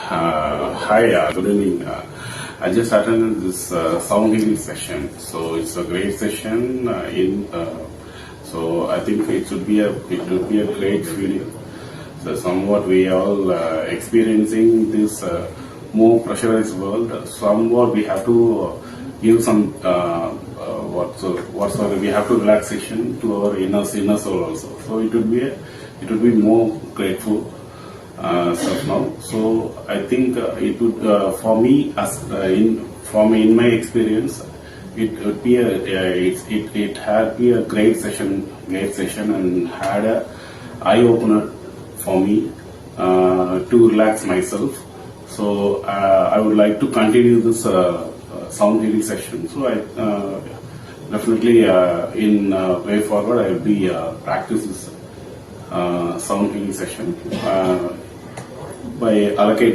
Hi, good evening. I just attended this sound healing session, so it's a great session. So I think it would be a great feeling. So somewhat we all experiencing this more pressurized world. Somewhat we have to give some whatsoever we have to relaxation to our inner soul also. So it would be more grateful stuff now. So I think it would for me as in my experience, it would be it had be a great session, and had a eye opener for me to relax myself. So I would like to continue this sound healing session. So I definitely in way forward I will be practice this sound healing session by allocating